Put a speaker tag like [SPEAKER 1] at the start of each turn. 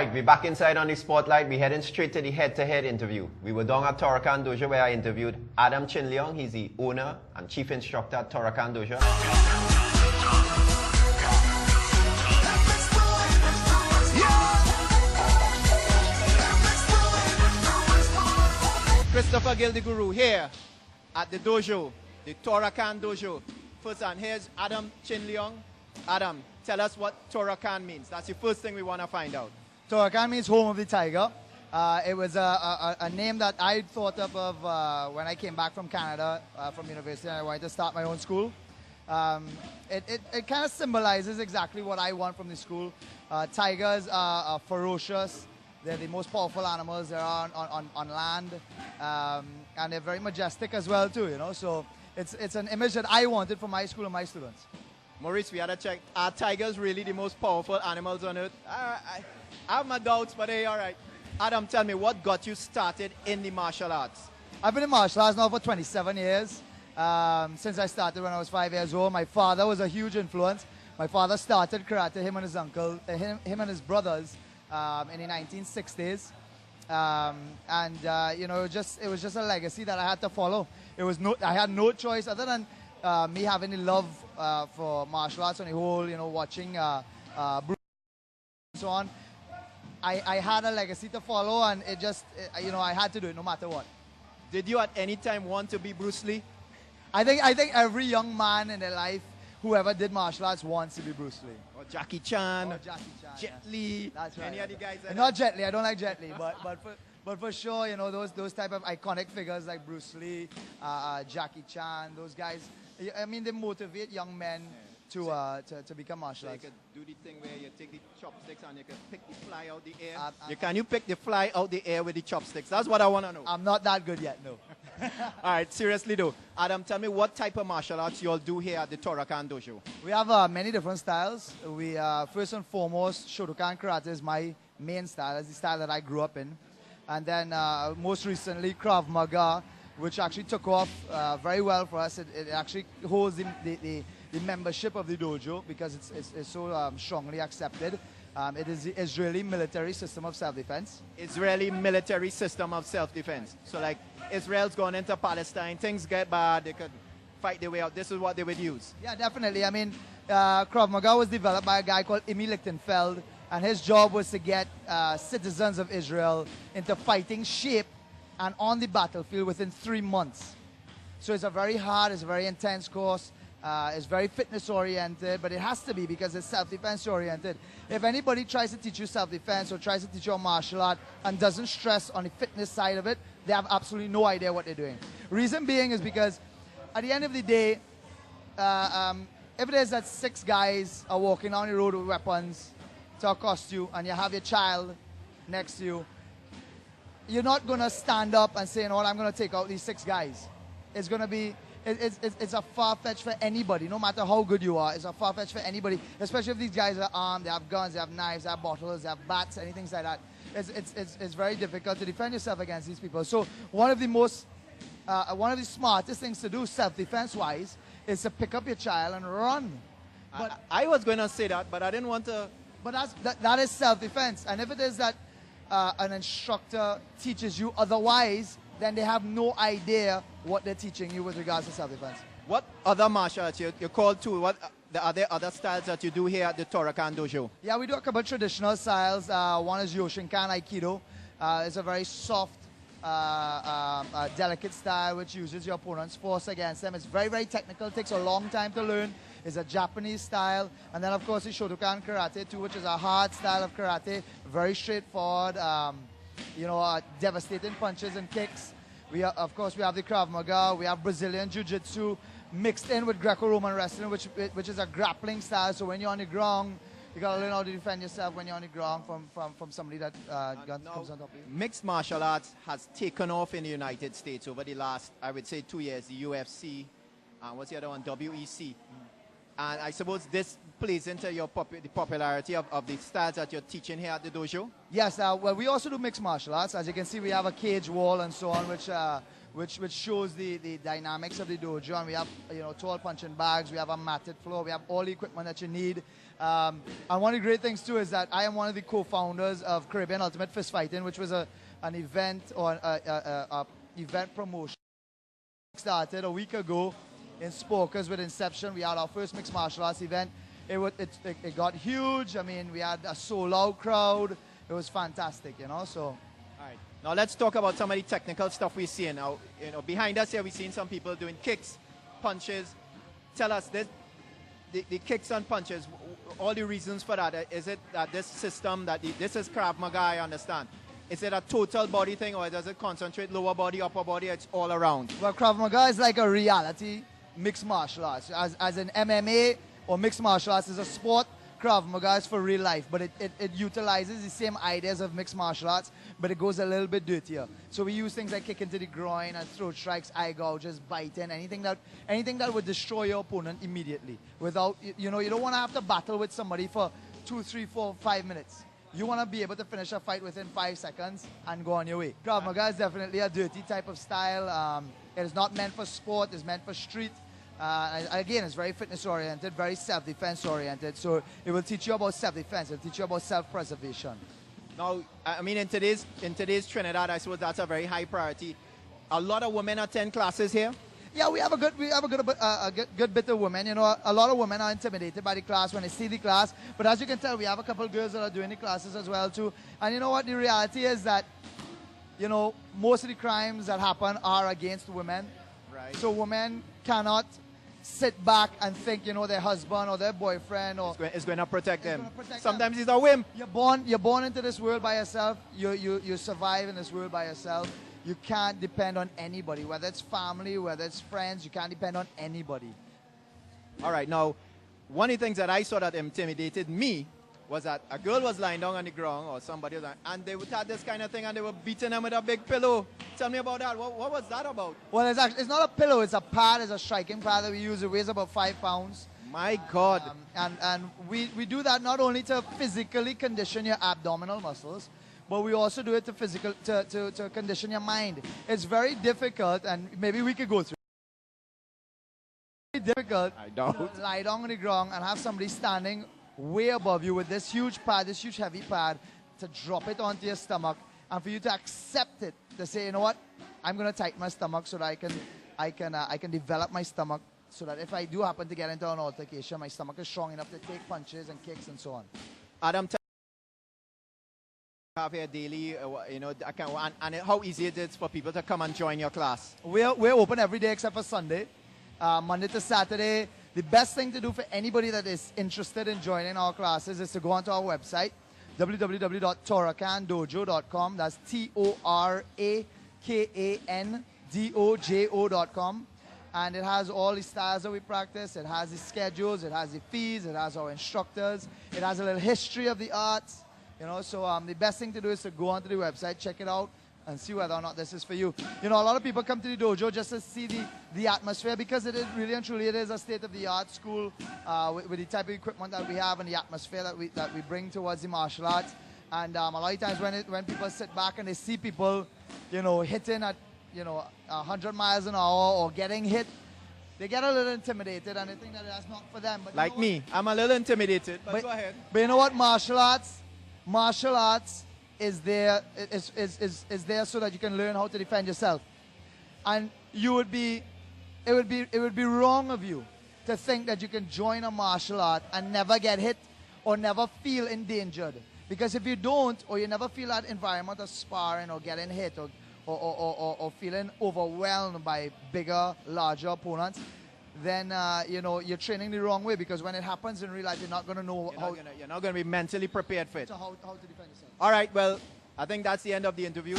[SPEAKER 1] right, we're back inside on the spotlight. We're heading straight to the head-to-head interview. We were down at Torakan Dojo where I interviewed Adam Leung. He's the owner and chief instructor at Torakan Dojo.
[SPEAKER 2] Christopher Gill, the guru, here at the dojo, the Torakan Dojo. First, and here's Adam Leung. Adam, tell us what Torakan means. That's the first thing we want to find out.
[SPEAKER 3] Torakan means home of the tiger. It was a name that I thought of when I came back from Canada, from university, and I wanted to start my own school. It kind of symbolizes exactly what I want from the school. Tigers are ferocious. They're the most powerful animals there are on land. And they're very majestic as well too, you know. So it's an image that I wanted for my school and my students.
[SPEAKER 2] Maurice, we had to check. Are tigers really the most powerful animals on earth? I have my doubts, but hey, all right. Adam, tell me, what got you started in the martial arts?
[SPEAKER 3] I've been in martial arts now for 27 years. Since I started when I was 5 years old. My father was a huge influence. My father started karate, him and his uncle, him and his brothers in the 1960s. You know, it was just a legacy that I had to follow. I had no choice other than me having the love for martial arts on the whole, you know, watching Bruce and so on. I had a legacy to follow, and you know, I had to do it no matter what.
[SPEAKER 2] Did you at any time want to be Bruce Lee?
[SPEAKER 3] I think every young man in their life, whoever did martial arts, wants to be Bruce Lee.
[SPEAKER 2] Or Jackie Chan.
[SPEAKER 3] Or Jackie Chan.
[SPEAKER 2] Jet Li.
[SPEAKER 3] That's right.
[SPEAKER 2] Any other guys?
[SPEAKER 3] Not Jet Li. I don't like Jet Li, but for sure, you know, those type of iconic figures like Bruce Lee, Jackie Chan, those guys. I mean, they motivate young men to become martial arts.
[SPEAKER 2] So you could do the thing where you take the chopsticks and you can pick the fly out the air. Can you pick the fly out the air with the chopsticks? That's what I want to know.
[SPEAKER 3] I'm not that good yet, no.
[SPEAKER 2] All right, seriously though. Adam, tell me what type of martial arts you all do here at the Torakan Dojo?
[SPEAKER 3] We have many different styles. We first and foremost, Shotokan Karate is my main style. It's the style that I grew up in. And then most recently, Krav Maga, which actually took off very well for us. It actually holds the membership of the dojo because it's so strongly accepted. It is the Israeli military system of self-defense.
[SPEAKER 2] Israeli military system of self-defense. So like Israel's gone into Palestine, things get bad, they could fight their way out. This is what they would use.
[SPEAKER 3] Yeah, definitely. I mean, Krav Maga was developed by a guy called Imi Lichtenfeld, and his job was to get citizens of Israel into fighting shape and on the battlefield within 3 months. So it's a very hard, it's a very intense course. It's very fitness-oriented, but it has to be because it's self-defense-oriented. If anybody tries to teach you self-defense or tries to teach you a martial art and doesn't stress on the fitness side of it, they have absolutely no idea what they're doing. Reason being is because at the end of the day, if it is that 6 guys are walking down the road with weapons to accost you and you have your child next to you, you're not going to stand up and say, you know what, I'm going to take out these 6 guys. It's going to be... It's a far-fetched for anybody, no matter how good you are. It's a far-fetched for anybody, especially if these guys are armed, they have guns, they have knives, they have bottles, they have bats, anything like that. It's very difficult to defend yourself against these people. So one of the smartest things to do, self-defense-wise, is to pick up your child and run.
[SPEAKER 2] But I was going to say that, but I didn't want to...
[SPEAKER 3] But that is self-defense. And if it is that an instructor teaches you otherwise, then they have no idea what they're teaching you with regards to self-defense.
[SPEAKER 2] What other martial arts you're called to? Are there other styles that you do here at the Torakan Dojo?
[SPEAKER 3] Yeah, we do a couple of traditional styles. One is Yoshinkan Aikido. It's a very soft, delicate style which uses your opponent's force against them. It's very, very technical. It takes a long time to learn. It's a Japanese style. And then, of course, the Shotokan Karate too, which is a hard style of karate. Very straightforward. You know, devastating punches and kicks. Of course, we have the Krav Maga. We have Brazilian Jiu-Jitsu mixed in with Greco-Roman wrestling, which is a grappling style. So when you're on the ground, you got to learn how to defend yourself when you're on the ground from somebody that comes on top of you.
[SPEAKER 2] Mixed martial arts has taken off in the United States over the last, I would say, 2 years. The UFC, what's the other one? WEC. And I suppose this plays into your the popularity of the styles that you're teaching here at the dojo?
[SPEAKER 3] Yes, well, we also do mixed martial arts. As you can see, we have a cage wall and so on, which shows the dynamics of the dojo. And we have, tall punching bags. We have a matted floor. We have all the equipment that you need. And one of the great things, too, is that I am one of the co-founders of Caribbean Ultimate Fist Fighting, which was an event or a event promotion. Started a week ago in Spokers with Inception. We had our first mixed martial arts event. It got huge. I mean, we had a sold-out crowd. It was fantastic, so.
[SPEAKER 2] All right. Now let's talk about some of the technical stuff we're seeing. Now, behind us here, we're seeing some people doing kicks, punches. Tell us the kicks and punches, all the reasons for that. Is it that this system, this is Krav Maga, I understand. Is it a total body thing, or does it concentrate lower body, upper body? It's all around.
[SPEAKER 3] Well, Krav Maga is like a reality mixed martial arts. As in MMA or mixed martial arts is a sport, Krav Maga is for real life. But it utilizes the same ideas of mixed martial arts, but it goes a little bit dirtier. So we use things like kicking to the groin and throat strikes, eye gouges, biting, anything that would destroy your opponent immediately. Without, you don't want to have to battle with somebody for 2, 3, 4, 5 minutes. You want to be able to finish a fight within 5 seconds and go on your way. Krav Maga is definitely a dirty type of style. It is not meant for sport. It's meant for street. Again, it's very fitness-oriented, very self-defense oriented. So it will teach you about self-defense. It will teach you about self-preservation.
[SPEAKER 2] Now, I mean, in today's Trinidad, I suppose that's a very high priority. A lot of women attend classes here.
[SPEAKER 3] Yeah, we have a good bit of women. A lot of women are intimidated by the class when they see the class. But as you can tell, we have a couple of girls that are doing the classes as well too. And you know what? The reality is that, most of the crimes that happen are against women.
[SPEAKER 2] Right.
[SPEAKER 3] So women cannot sit back and think, their husband or their boyfriend
[SPEAKER 2] is going to protect them. Sometimes
[SPEAKER 3] them.
[SPEAKER 2] it's a whim.
[SPEAKER 3] You're born into this world by yourself. You survive in this world by yourself. You can't depend on anybody, whether it's family, whether it's friends. You can't depend on anybody.
[SPEAKER 2] All right. Now, one of the things that I saw that intimidated me was that a girl was lying down on the ground, or somebody was, and they would have this kind of thing, and they were beating them with a big pillow. Tell me about that. What was that about?
[SPEAKER 3] Well, it's not a pillow. It's a pad. It's a striking pad that we use. It weighs about 5 pounds.
[SPEAKER 2] My God.
[SPEAKER 3] And we do that not only to physically condition your abdominal muscles, but we also do it to condition your mind. It's very difficult, and maybe we could go through. It's very difficult to lie down on the ground and have somebody standing way above you with this huge pad, this huge heavy pad, to drop it onto your stomach, and for you to accept it, to say, you know what, I'm going to tighten my stomach so that I can develop my stomach, so that if I do happen to get into an altercation, my stomach is strong enough to take punches and kicks and so on.
[SPEAKER 2] Adam, have here daily, and how easy it is for people to come and join your class?
[SPEAKER 3] We're open every day except for Sunday, Monday to Saturday. The best thing to do for anybody that is interested in joining our classes is to go onto our website, www.torakandojo.com. That's TORAKANDOJO.com. And it has all the styles that we practice. It has the schedules. It has the fees. It has our instructors. It has a little history of the arts. So the best thing to do is to go onto the website, check it out, and see whether or not this is for you. A lot of people come to the dojo just to see the atmosphere, because it is really and truly, it is a state-of-the-art school with the type of equipment that we have and the atmosphere that we bring towards the martial arts. And a lot of times when people sit back and they see people, hitting at 100 miles an hour or getting hit, they get a little intimidated and they think that that's not for them. But
[SPEAKER 2] like me, I'm a little intimidated. But go ahead.
[SPEAKER 3] But you know what? Martial arts is there so that you can learn how to defend yourself. And it would be wrong of you to think that you can join a martial art and never get hit or never feel endangered. Because if you don't, or you never feel that environment of sparring or getting hit or feeling overwhelmed by bigger, larger opponents, then you're training the wrong way, because when it happens in real life, you're not going to know
[SPEAKER 2] you're not going to be mentally prepared for it.
[SPEAKER 3] So how to defend yourself.
[SPEAKER 2] All right, well, I think that's the end of the interview.